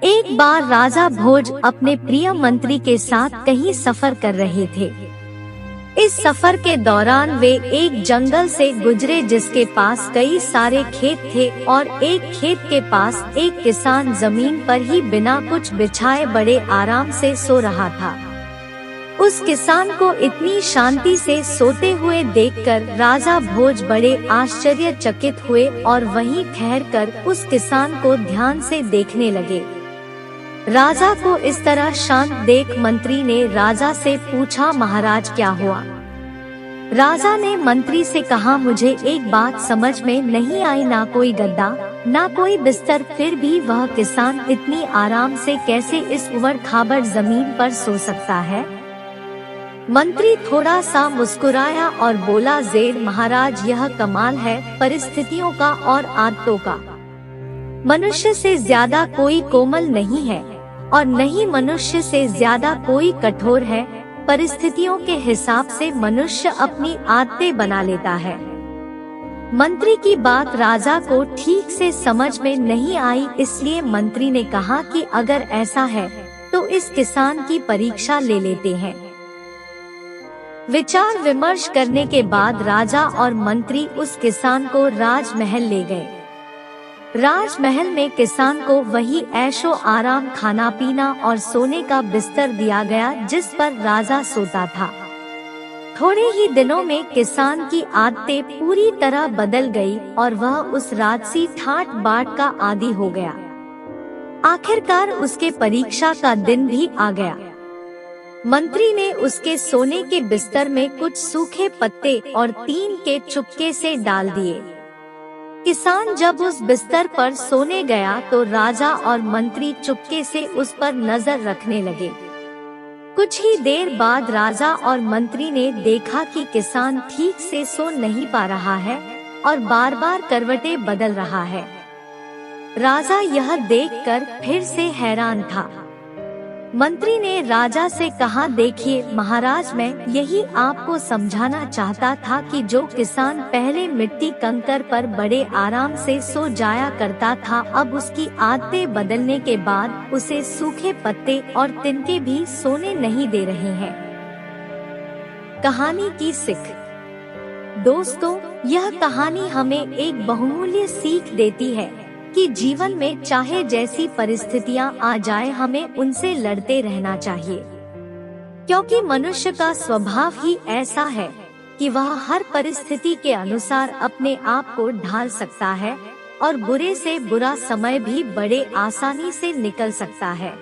एक बार राजा भोज अपने प्रिय मंत्री के साथ कहीं सफर कर रहे थे। इस सफर के दौरान वे एक जंगल से गुजरे जिसके पास कई सारे खेत थे और एक खेत के पास एक किसान जमीन पर ही बिना कुछ बिछाए बड़े आराम से सो रहा था। उस किसान को इतनी शांति से सोते हुए देखकर राजा भोज बड़े आश्चर्यचकित हुए और वहीं ठहरकर उस किसान को ध्यान से देखने लगे। राजा को इस तरह शांत देख मंत्री ने राजा से पूछा, महाराज क्या हुआ? राजा ने मंत्री से कहा, मुझे एक बात समझ में नहीं आई, ना कोई गद्दा ना कोई बिस्तर, फिर भी वह किसान इतनी आराम से कैसे इस उबड़ खाबड़ जमीन पर सो सकता है? मंत्री थोड़ा सा मुस्कुराया और बोला, ज़ेर महाराज, यह कमाल है परिस्थितियों का और आदतों का। मनुष्य से ज्यादा कोई कोमल नहीं है और नहीं मनुष्य से ज्यादा कोई कठोर है। परिस्थितियों के हिसाब से मनुष्य अपनी आदतें बना लेता है। मंत्री की बात राजा को ठीक से समझ में नहीं आई, इसलिए मंत्री ने कहा कि अगर ऐसा है तो इस किसान की परीक्षा ले लेते हैं। विचार विमर्श करने के बाद राजा और मंत्री उस किसान को राजमहल ले गए। राजमहल में किसान को वही ऐशो आराम, खाना पीना और सोने का बिस्तर दिया गया जिस पर राजा सोता था। थोड़े ही दिनों में किसान की आदतें पूरी तरह बदल गई और वह उस राजसी ठाट बाट का आदी हो गया। आखिरकार उसके परीक्षा का दिन भी आ गया। मंत्री ने उसके सोने के बिस्तर में कुछ सूखे पत्ते और तीन के चुपके से डाल दिए। किसान जब उस बिस्तर पर सोने गया तो राजा और मंत्री चुपके से उस पर नजर रखने लगे। कुछ ही देर बाद राजा और मंत्री ने देखा कि किसान ठीक से सो नहीं पा रहा है और बार बार करवटें बदल रहा है। राजा यह देखकर फिर से हैरान था। मंत्री ने राजा से कहा, देखिए महाराज, मैं यही आपको समझाना चाहता था कि जो किसान पहले मिट्टी कंकर पर बड़े आराम से सो जाया करता था, अब उसकी आदतें बदलने के बाद उसे सूखे पत्ते और तिनके भी सोने नहीं दे रहे हैं। कहानी की सीख। दोस्तों, यह कहानी हमें एक बहुमूल्य सीख देती है कि जीवन में चाहे जैसी परिस्थितियां आ जाए, हमें उनसे लड़ते रहना चाहिए, क्योंकि मनुष्य का स्वभाव ही ऐसा है कि वह हर परिस्थिति के अनुसार अपने आप को ढाल सकता है और बुरे से बुरा समय भी बड़े आसानी से निकल सकता है।